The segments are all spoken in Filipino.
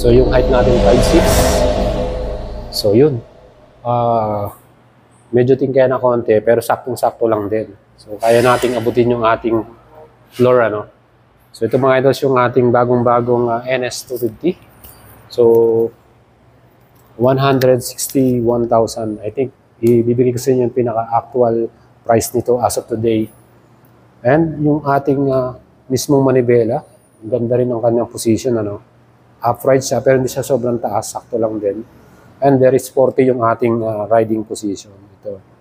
So yung height natin 5'6". So yun. Medyo tingkaya na konti pero saktong-sakto lang din. So kaya nating abutin yung ating floor ano. So ito mga idols yung ating bagong-bagong NS250. So 161,000 I think. Ibibigay ko sa inyo yung pinaka-actual price nito as of today. And yung ating mismong manibela, ganda rin ang kanyang position ano. Upright siya pero hindi siya sobrang taas, sakto lang din. And very sporty yung ating riding position. Ito.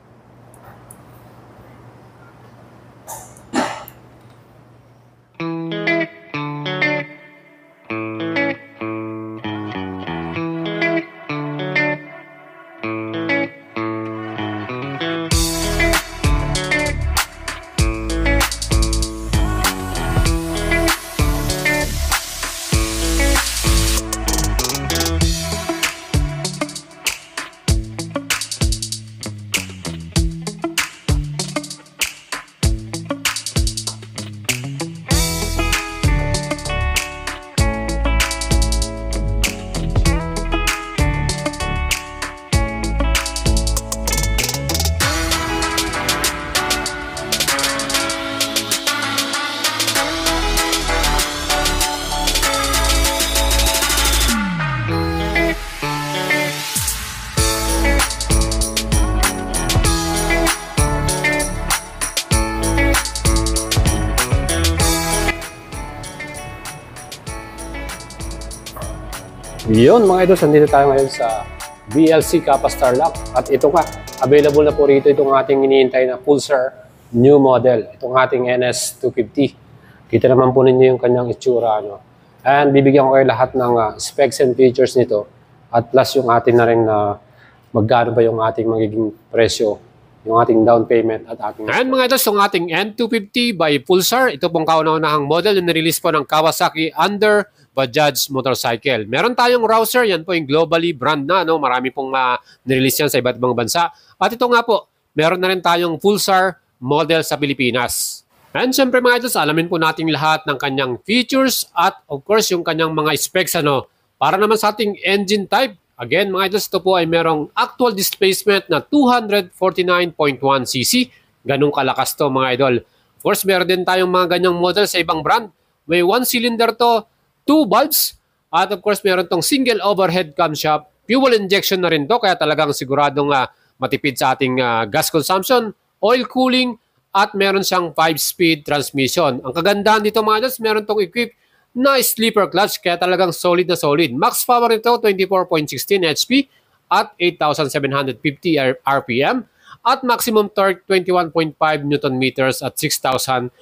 Yun mga idols, nandito tayo ngayon sa VLC Kappa Starlock. At ito nga, available na po rito itong ating iniintay na Pulsar new model. Itong ating NS250. Kita naman po ninyo yung kanyang itsura. Ano? And bibigyan ko kayo lahat ng specs and features nito. At plus yung ating na rin na magkano ba yung ating magiging presyo, yung ating down payment at ating... And mga idols, yung ating N250 by Pulsar. Ito pong kauna-unahang model na nirelease po ng Kawasaki under Bajaj motorcycle. Meron tayong Rouser, yan po yung globally brand na, no? Marami pong nirelease yan sa iba't ibang bansa. At ito nga po, meron na rin tayong Pulsar model sa Pilipinas. And syempre mga idols, alamin po natin lahat ng kanyang features at of course yung kanyang mga specs ano. Para naman sa ating engine type, again mga idols, ito po ay merong actual displacement na 249.1cc. Ganong kalakas to mga idol. Of course, meron din tayong mga ganyang model sa ibang brand. May 1 cylinder to, 2 valves, at of course meron tong single overhead camshaft, fuel injection na rin to, kaya talagang siguradong matipid sa ating gas consumption, oil cooling, at meron siyang 5-speed transmission. Ang kagandahan dito mga idols, meron tong equipped na sleeper clutch, kaya talagang solid na solid. Max power nito 24.16 HP at 8,750 RPM, at maximum torque 21.5 Nm at 6,500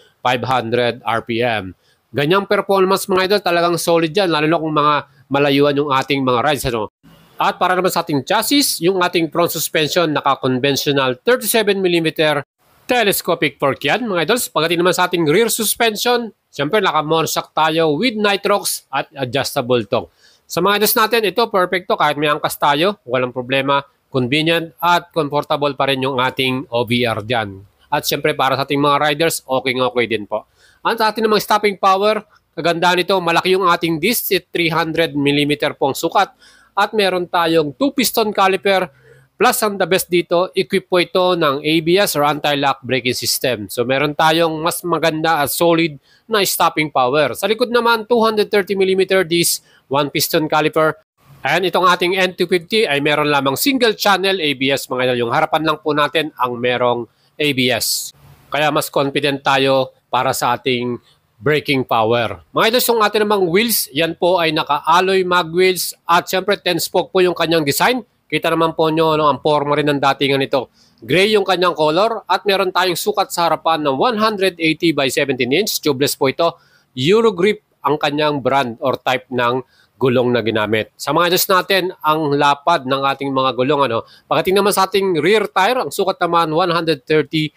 RPM. Ganyang performance mga idol, talagang solid yan, lalo na kung mga malayuan yung ating mga rides. Ano? At para naman sa ating chassis, yung ating front suspension, naka-conventional 37mm telescopic fork yan mga idols. Pagdating naman sa ating rear suspension, siyempre naka-monoshock tayo with nitrox at adjustable torque. Sa mga idols natin, ito perfecto, kahit may angkas tayo, walang problema, convenient at comfortable pa rin yung ating OBR dyan. At siyempre para sa ating mga riders, okay din po. Ang sa ating namang stopping power, kagandahan nito, malaki yung ating disc, 300mm pong sukat. At meron tayong 2-piston caliper, plus ang the best dito, equip po ito ng ABS or anti-lock braking system. So meron tayong mas maganda at solid na stopping power. Sa likod naman, 230mm disc, 1-piston caliper. And itong ating N250 ay meron lamang single channel ABS mga idol. Yung harapan lang po natin ang merong ABS. Kaya mas confident tayo para sa ating braking power. Mga idols, yung ating namang wheels, yan po ay naka-alloy mag wheels at syempre 10-spoke po yung kanyang design. Kita naman po nyo, ang forma rin ng datingan nito. Gray yung kanyang color at meron tayong sukat sa harapan ng 180 by 17 inch. Tubeless po ito. Eurogrip ang kanyang brand or type ng gulong na ginamit. Sa mga idols natin, ang lapad ng ating mga gulong. Pagdating naman sa ating rear tire, ang sukat naman 130-70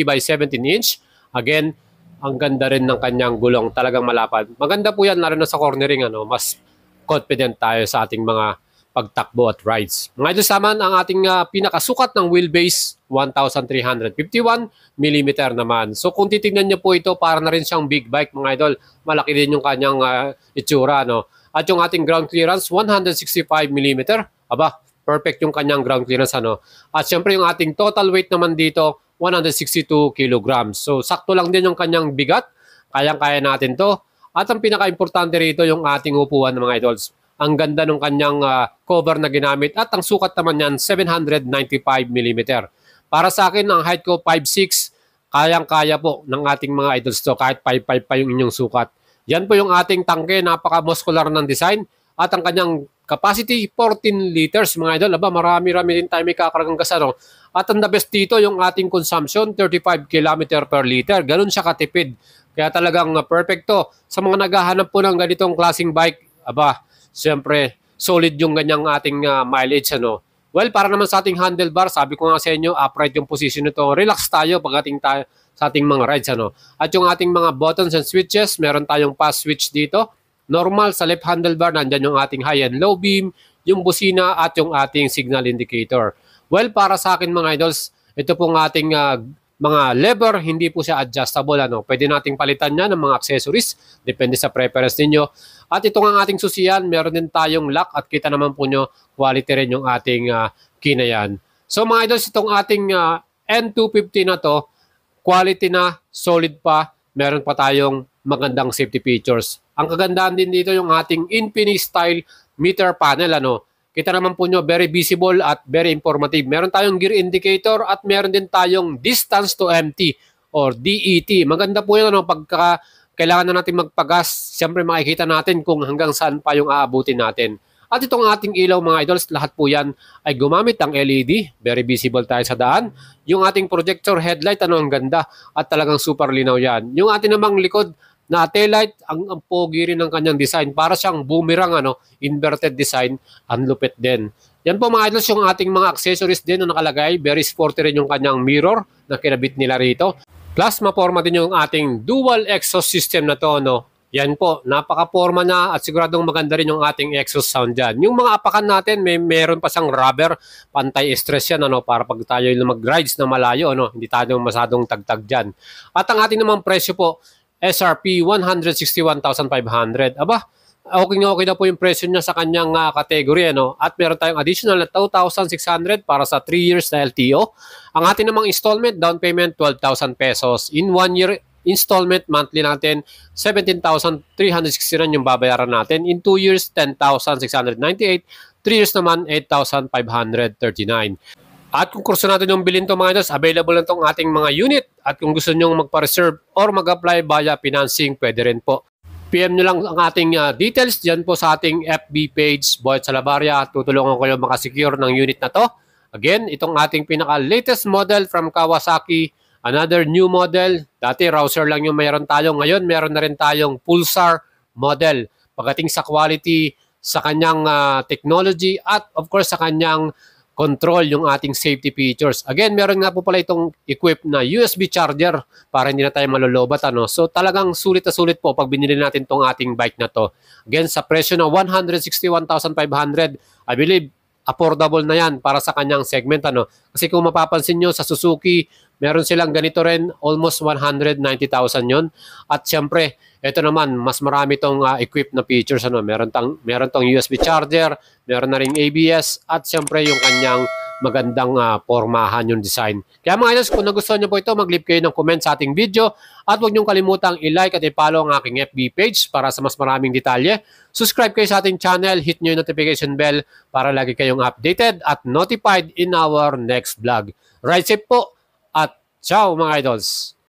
by 17 inch. Again, ang ganda rin ng kanyang gulong, talagang malapad. Maganda po yan, lalo na sa cornering, mas confident tayo sa ating mga pagtakbo at rides. Mga idol, naman ang ating pinakasukat ng wheelbase, 1,351 mm naman. So kung titingnan nyo po ito, para na rin siyang big bike mga idol. Malaki din yung kanyang itsura. No? At yung ating ground clearance, 165 mm. Aba, perfect yung kanyang ground clearance. Ano? At syempre yung ating total weight naman dito, 162 kilograms. So sakto lang din yung kanyang bigat. Kayang-kaya natin to. At ang pinaka-importante rito yung ating upuan mga idols. Ang ganda ng kanyang cover na ginamit at ang sukat naman yan 795 mm. Para sa akin, ang height ko 5'6", kayang-kaya po ng ating mga idols to kahit 5'5 pa yung inyong sukat. Yan po yung ating tangke, napaka-muscular ng design at ang kanyang capacity 14 liters mga idol. Aba, marami-rami din tayo may kakargang gas. Ano? At ang the best dito yung ating consumption 35 km per liter. Ganun siya katipid. Kaya talagang perfecto sa mga naghahanap po ng ganitong klaseng bike. Aba, siyempre, solid yung ganyang ating mileage. Ano? Well, para naman sa ating handlebar, sabi ko nga sa inyo, upright yung position nito. Relax tayo pagdating tayo sa ating mga rides. Ano? At yung ating mga buttons and switches, meron tayong pass switch dito. Normal sa left handlebar, nandyan yung ating high and low beam, yung busina at yung ating signal indicator. Well, para sa akin mga idols, ito pong ating mga lever, hindi po siya adjustable. Ano? Pwede nating palitan niya ng mga accessories, depende sa preference ninyo. At ito nga ating susiyan, meron din tayong lock at kita naman po nyo, quality rin yung ating kinayan. So mga idols, itong ating N250 na to, quality na, solid pa, meron pa tayong magandang safety features. Ang kagandahan din dito yung ating Infinix style meter panel. Ano? Kita naman po nyo, very visible at very informative. Meron tayong gear indicator at meron din tayong distance to empty or DET. Maganda po yun, ano? Pagka kailangan na natin magpagas, siyempre makikita natin kung hanggang saan pa yung aabutin natin. At itong ating ilaw mga idols, lahat po yan ay gumamit ng LED. Very visible tayo sa daan. Yung ating projector headlight, ano, ang ganda at talagang super linaw yan. Yung ating namang likod na taillight, ang pogi rin ng kanyang design. Para siyang boomerang, ano, inverted design, ang lupit din. Yan po mga idols, yung ating mga accessories din na nakalagay. Very sporty rin yung kanyang mirror na kinabit nila rito. Plus, maporma din yung ating dual exhaust system na to, no? Yan po, napaka-forma na at siguradong maganda rin yung ating exhaust sound dyan. Yung mga apakan natin, meron pa siyang rubber, pantay-stress yan, ano, para pag tayo mag-rides na malayo, ano, hindi tayo masadong tagtag dyan. At ang ating namang presyo po, SRP 161,500. Aba, okay na po yung presyo niya sa kanyang category. Ano? At meron tayong additional na 2,600 para sa 3 years na LTO. Ang ating namang installment, down payment, 12,000 pesos. In 1 year installment, monthly natin, 17,369 yung babayaran natin. In 2 years, 10,698. 3 years naman, 8,539. At kung kurso natin yung bilhin to mga idols, available lang tong ating mga unit. At kung gusto nyo magpa-reserve or mag-apply via financing, pwede rin po. PM nyo lang ang ating details dyan po sa ating FB page, Boyet Salabarria. Tutulungan ko kayo makasecure ng unit na to. Again, itong ating pinaka-latest model from Kawasaki. Another new model. Dati Rouser lang yung mayroon tayo. Ngayon, meron na rin tayong Pulsar model. Pagdating sa quality, sa kanyang technology, at of course sa kanyang control, yung ating safety features. Again, meron nga po pala itong equipped na USB charger para hindi na tayo malolobat. Ano? So talagang sulit na sulit po pag binili natin itong ating bike na to. Again, sa presyo na 161,500, I believe affordable na yan para sa kanyang segment. Ano? Kasi kung mapapansin nyo sa Suzuki, meron silang ganito rin, almost 190,000 yon. At syempre, ito naman, mas marami itong equipped na features. Ano? Meron tong USB charger, meron na ring ABS, at syempre yung kanyang magandang pormahan yung design. Kaya mga idols, kung nagustuhan nyo po ito, mag-leave kayo ng comment sa ating video at huwag nyo kalimutang i-like at i-follow ang aking FB page para sa mas maraming detalye. Subscribe kayo sa ating channel, hit nyo yung notification bell para lagi kayong updated at notified in our next vlog. Ride safe po at ciao mga idols!